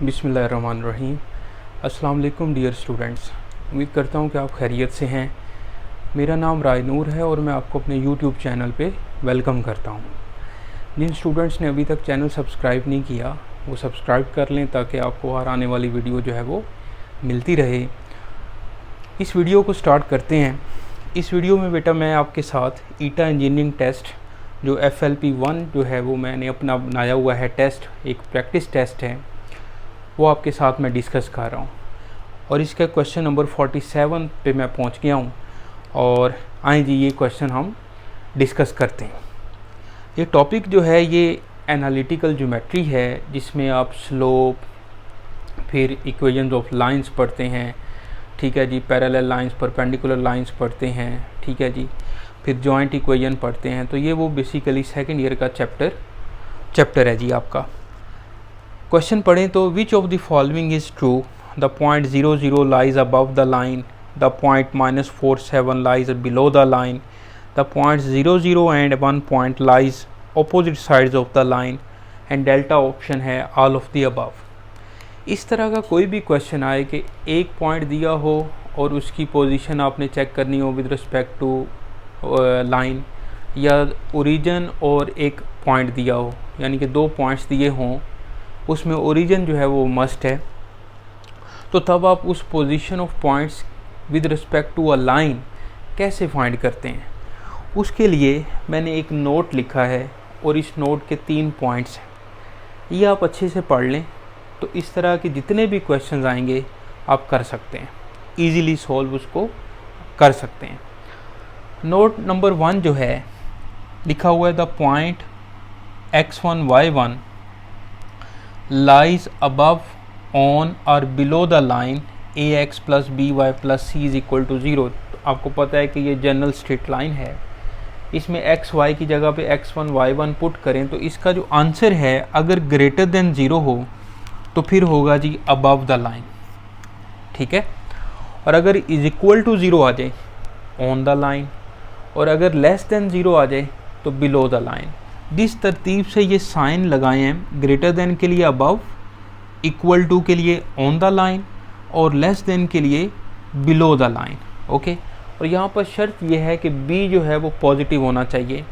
बिस्मिल्लाहिर्रहमानिर्रहीम। अस्सलाम वालेकुम डियर स्टूडेंट्स, उम्मीद करता हूँ कि आप खैरियत से हैं। मेरा नाम राय नूर है और मैं आपको अपने यूट्यूब चैनल पे वेलकम करता हूँ। जिन स्टूडेंट्स ने अभी तक चैनल सब्सक्राइब नहीं किया वो सब्सक्राइब कर लें ताकि आपको हर आने वाली वीडियो जो है वो मिलती रहे। इस वीडियो को स्टार्ट करते हैं। इस वीडियो में बेटा मैं आपके साथ ईटा इंजीनियरिंग टेस्ट जो FLP1 जो है वो मैंने अपना बनाया हुआ है टेस्ट, एक प्रैक्टिस टेस्ट है, वो आपके साथ मैं डिस्कस कर रहा हूँ। और इसका क्वेश्चन नंबर 47 पे मैं पहुँच गया हूँ और आए जी ये क्वेश्चन हम डिस्कस करते हैं। ये टॉपिक जो है ये एनालिटिकल ज्योमेट्री है, जिसमें आप स्लोप, फिर इक्वेशंस ऑफ लाइंस पढ़ते हैं, ठीक है जी, पैरेलल लाइंस, परपेंडिकुलर लाइंस पढ़ते हैं, ठीक है जी, फिर जॉइंट इक्वेशन पढ़ते हैं। तो ये वो बेसिकली सेकेंड ईयर का चैप्टर है जी आपका। क्वेश्चन पढ़ें तो which of the following is true, the point 0 0 lies above the line, the point -4 7 lies below the line, the point 0 0 and 1 point lies opposite sides of the line and delta option है all of the above. इस तरह का कोई भी question आए कि एक point दिया हो और उसकी पोजीशन आपने चेक करनी हो विद रिस्पेक्ट टू लाइन, या ओरिजिन और एक पॉइंट दिया हो, यानी कि दो पॉइंट्स दिए हों, उसमें ओरिजिन जो है वो मस्ट है, तो तब आप उस position of points with respect to a line कैसे फाइंड करते हैं। उसके लिए मैंने एक नोट लिखा है और इस नोट के 3 पॉइंट्स हैं, ये आप अच्छे से पढ़ लें तो इस तरह के जितने भी क्वेश्चंस आएंगे आप कर सकते हैं, इजीली सॉल्व उसको कर सकते हैं। नोट नंबर 1 जो है लिखा हुआ है the point x1 y1 lies above on और below the line ax + by + c = 0। आपको पता है कि ये जनरल स्ट्रेट लाइन है, इसमें x y की जगह पे x1 y1 पुट करें तो इसका जो आंसर है अगर ग्रेटर देन 0 हो तो फिर होगा जी अबव द लाइन, ठीक है। और अगर इज इक्वल टू 0 आ जाए ऑन द लाइन, और अगर लेस देन 0 आ जाए तो बिलो द लाइन। जिस तरतीब से ये साइन लगाए हैं, ग्रेटर देन के लिए अबव, इक्वल टू के लिए ऑन द लाइन और लेस देन के लिए बिलो द लाइन, ओके। और यहाँ पर शर्त यह है कि b जो है वो पॉजिटिव होना चाहिए,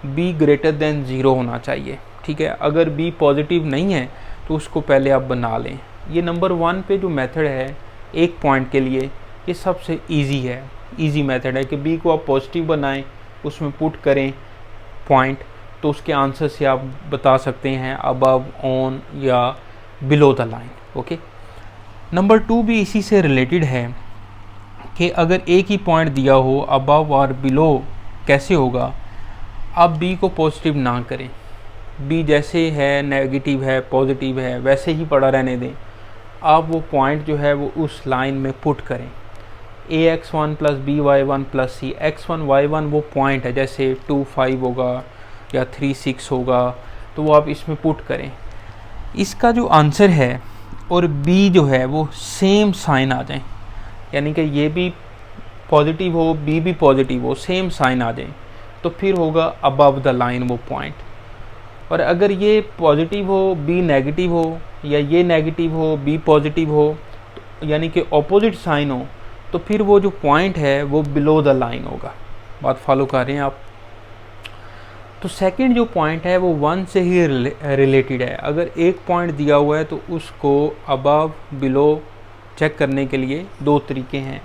b ग्रेटर देन 0 होना चाहिए, ठीक है। अगर b पॉजिटिव नहीं है तो उसको पहले आप बना लें। ये नंबर 1 पे जो मेथड है एक पॉइंट के लिए, ये सबसे इजी है, इजी मेथड है कि b को आप पॉजिटिव बनाएं, उसमें पुट करें पॉइंट, तो उसके आंसर से आप बता सकते हैं अबव, ऑन या below the line, okay. Number 2 भी इसी से रिलेटेड है कि अगर एक ही पॉइंट दिया हो अबव और बिलो कैसे होगा। आप b को पॉजिटिव ना करें, b जैसे है नेगेटिव है पॉजिटिव है वैसे ही पड़ा रहने दें। आप वो पॉइंट जो है वो उस लाइन में पुट करें, ax1 + by1 + c। x1 y1 वो पॉइंट है, जैसे 2 5 होगा या 3 6 होगा, तो वो आप इसमें पुट करें। इसका जो आंसर है और b जो है वो सेम साइन आ जाए, यानी कि ये भी पॉजिटिव हो b भी पॉजिटिव हो, सेम साइन आ जाए, तो फिर होगा अबव द लाइन वो पॉइंट। और अगर ये पॉजिटिव हो b नेगेटिव हो, या ये नेगेटिव हो b पॉजिटिव हो, तो यानी कि ऑपोजिट साइन हो, तो फिर वो जो पॉइंट है वो बिलो द लाइन होगा। बात फॉलो कर रहे हैं आप। तो सेकंड जो पॉइंट है वो 1 से ही रिलेटेड है। अगर एक पॉइंट दिया हुआ है तो उसको अबव बिलो चेक करने के लिए 2 तरीके हैं,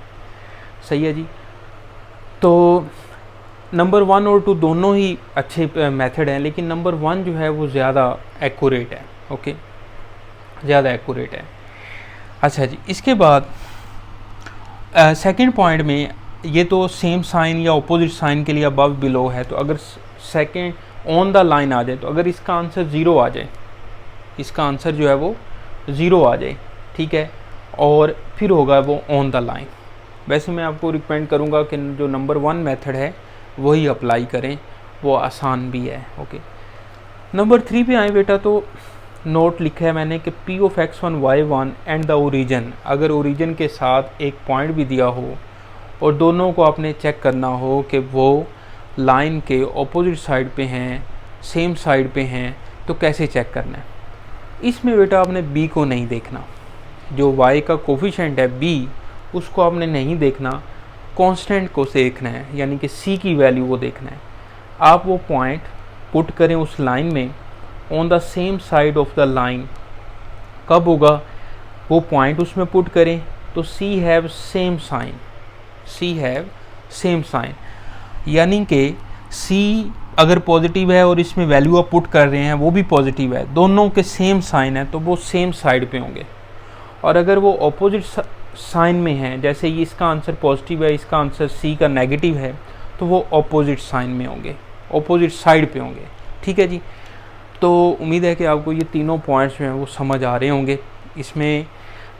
सही है जी। तो नंबर 1 और 2 दोनों ही अच्छे मेथड हैं, लेकिन नंबर 1 जो है वो ज़्यादा एक्यूरेट है, ओके, ज़्यादा एक्यूरेट है। अच्छा जी, इसके बाद सेकंड पॉइंट में ये तो सेम साइन या अपोजिट साइन के लिए अबव बिलो है, तो अगर सेकंड ऑन द लाइन आ जाए तो अगर इसका आंसर 0 आ जाए, इसका आंसर जो है वो 0 आ जाए, ठीक है, और फिर होगा वो ऑन द लाइन। वैसे मैं आपको रिकमेंड करूँगा कि जो नंबर 1 मेथड है वही अप्लाई करें, वो आसान भी है, ओके। नंबर 3 पे आए बेटा, तो नोट लिखा है मैंने कि p of x1 y1 and the origin, अगर ओरिजिन के साथ एक पॉइंट भी दिया हो और दोनों को आपने चेक करना हो कि वो लाइन के ऑपोजिट साइड पे हैं, सेम साइड पे हैं, तो कैसे चेक करना है। इसमें बेटा आपने b को नहीं देखना, जो y का कोफिशिएंट है b उसको आपने नहीं देखना, कांस्टेंट को देखना है, यानी कि c की वैल्यू को देखना है। आप वो पॉइंट पुट करें उस लाइन में on the same side of the line. कब होगा? वो पॉइंट उसमें पुट करें तो c have same sign, c have same sign, यानी कि c अगर पॉजिटिव है और इसमें वैल्यू आप पुट कर रहे हैं वो भी पॉजिटिव है, दोनों के सेम साइन है तो वो सेम साइड पे होंगे। और अगर वो ऑपोजिट साइन में है, जैसे ये इसका आंसर पॉजिटिव है, इसका आंसर सी का नेगेटिव है, तो वो ऑपोजिट साइन में होंगे, ऑपोजिट साइड पे होंगे। ठीक है जी। तो उम्मीद है कि आपको ये तीनों पॉइंट्स जो हैं वो समझ आ रहे होंगे। इसमें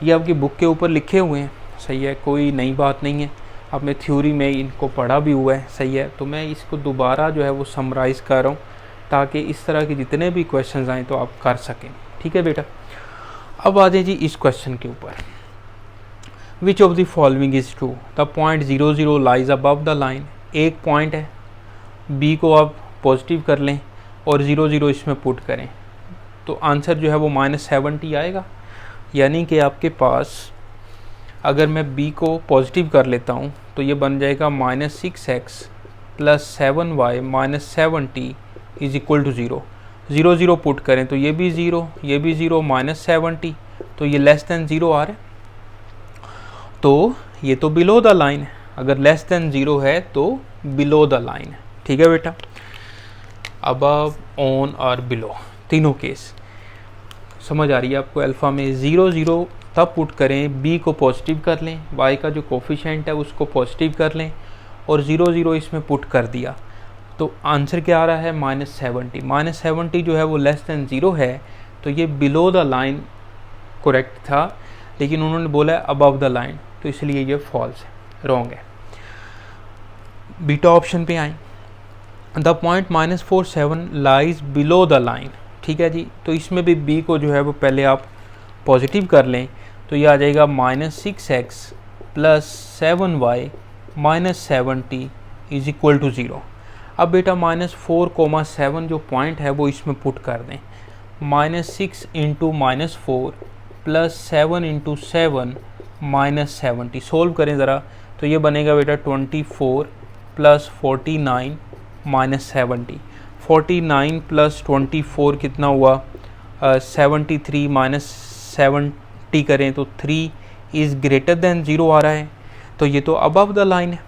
ये आपकी बुक के ऊपर लिखे हुए हैं, सही है, कोई नई बात नहीं है, आपने थ्योरी में इनको पढ़ा भी हुआ है, सही है। तो मैं इसको दोबारा जो है वो समराइज़ कर रहा हूँ ताकि इस तरह के जितने भी क्वेश्चंस आएँ तो आप कर सकें। ठीक है बेटा। अब आ जाए जी इस क्वेश्चन के ऊपर, which of the following is true, the point 0 0 lies above the line. एक पॉइंट है, बी को आप पॉजिटिव कर लें और 0 0 इसमें पुट करें तो आंसर जो है वो -70 आएगा। यानी कि आपके पास अगर मैं b को पॉजिटिव कर लेता हूँ तो ये बन जाएगा -6x + 7y - 70 is equal to 0। 0 0 put करें तो ये भी 0, ये भी 0, -70, तो ये लेस देन 0 आ रहा है, तो ये तो बिलो द लाइन है। अगर लेस देन 0 है तो बिलो द लाइन है। ठीक है बेटा। अबव, ऑन और बिलो, तीनों केस समझ आ रही है आपको। अल्फ़ा में 0 0 तब पुट करें, b को पॉजिटिव कर लें, y का जो कोफिशिएंट है उसको पॉजिटिव कर लें और 0 0 इसमें पुट कर दिया तो आंसर क्या आ रहा है? -70। -70 जो है वो लेस देन 0 है, तो ये बिलो द लाइन करेक्ट था, लेकिन उन्होंने बोला है अबव द लाइन, तो इसलिए ये फॉल्स है, रॉन्ग है। बीटा ऑप्शन पे आए, the point -47 lies below the line. ठीक है जी। तो इसमें भी b को जो है वो पहले आप पॉजिटिव कर लें तो ये आ जाएगा -6x + 7y - 70 is equal to 0। अब बेटा -4,7 जो पॉइंट है वो इसमें पुट कर दें, -6 × -4 + 7 × 7 - 70 सोल्व करें ज़रा तो ये बनेगा बेटा 24 + 49 - 70। 49 + 24 कितना हुआ? 73 - 70 करें तो 3 इज़ ग्रेटर देन 0 आ रहा है, तो ये तो अबव द लाइन है।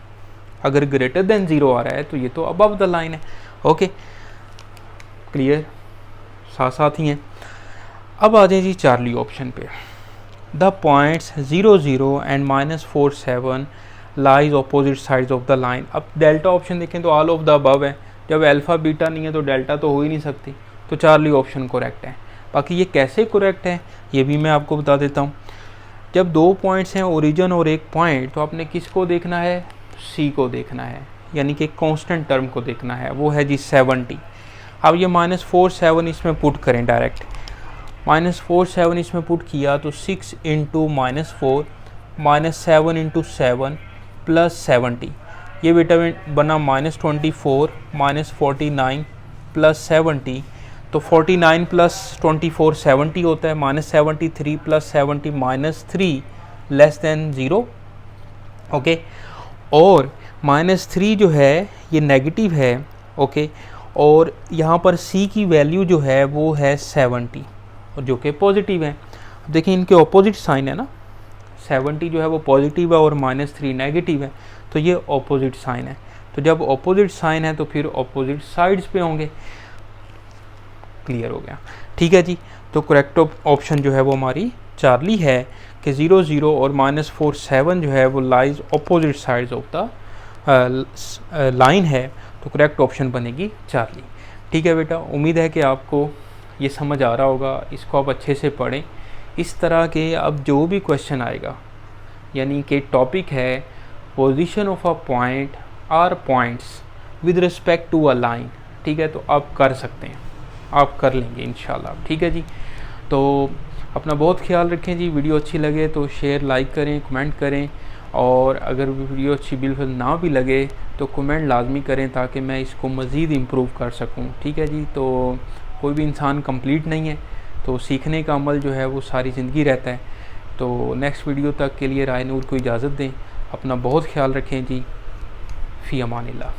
अगर ग्रेटर देन 0 आ रहा है तो ये तो अबव द लाइन है। ओके, क्लियर, साथ साथ ही हैं। अब आ जाए जी चार्ली ऑप्शन पे, the points 0 0 and -47 lies opposite sides of the line. अब डेल्टा ऑप्शन देखें तो ऑल ऑफ द अबव है, जब अल्फ़ा बीटा नहीं है तो डेल्टा तो हो ही नहीं सकती, तो चार्ली ऑप्शन करेक्ट है। बाकी ये कैसे करेक्ट है ये भी मैं आपको बता देता हूँ। जब दो पॉइंट्स हैं, ओरिजिन और एक पॉइंट, तो आपने किसको देखना है? सी को देखना है, यानी कि कांस्टेंट टर्म को देखना है, वो है जी 70। अब ये -47 इसमें पुट करें डायरेक्ट, -47 इसमें पुट किया तो 6 × -4 - 7 × 7 + 70, ये बेटा बना -24 - 49 + 70, तो 49 + 24 70 होता है, -73 + 70 -3 लेस देन 0। ओके, और -3 जो है ये नेगेटिव है। ओके, और यहाँ पर c की वैल्यू जो है वो है 70 और जो कि पॉजिटिव है। अब देखिए इनके ऑपोजिट साइन है ना, 70 जो है वो पॉजिटिव है और -3 नेगेटिव है, तो ये ऑपोजिट साइन है। तो जब ऑपोजिट साइन है तो फिर ऑपोजिट साइड्स पे होंगे। क्लियर हो गया? ठीक है जी। तो करेक्ट ऑप्शन जो है वो हमारी चार्ली है कि 0 0 और -47 जो है वो lies opposite sides of the line है, तो करेक्ट ऑप्शन बनेगी चार्ली। ठीक है बेटा, उम्मीद है कि आपको ये समझ आ रहा होगा, इसको आप अच्छे से पढ़ें। इस तरह के अब जो भी क्वेश्चन आएगा, यानी कि टॉपिक है position of a point or points with respect to a line, ठीक है, तो आप कर सकते हैं, आप कर लेंगे इंशाल्लाह। ठीक है जी। तो अपना बहुत ख्याल रखें जी। वीडियो अच्छी लगे तो शेयर, लाइक करें, कमेंट करें, और अगर वीडियो अच्छी बिल्कुल ना भी लगे तो कमेंट लाजमी करें ताकि मैं इसको मज़ीद इम्प्रूव कर सकूं। ठीक है जी। तो कोई भी इंसान कंप्लीट नहीं है, तो सीखने का अमल जो है वो सारी ज़िंदगी रहता है। तो नेक्स्ट वीडियो तक के लिए राय नूर को इजाज़त दें। अपना बहुत ख्याल रखें जी। फ़ी अमानिल्लाह।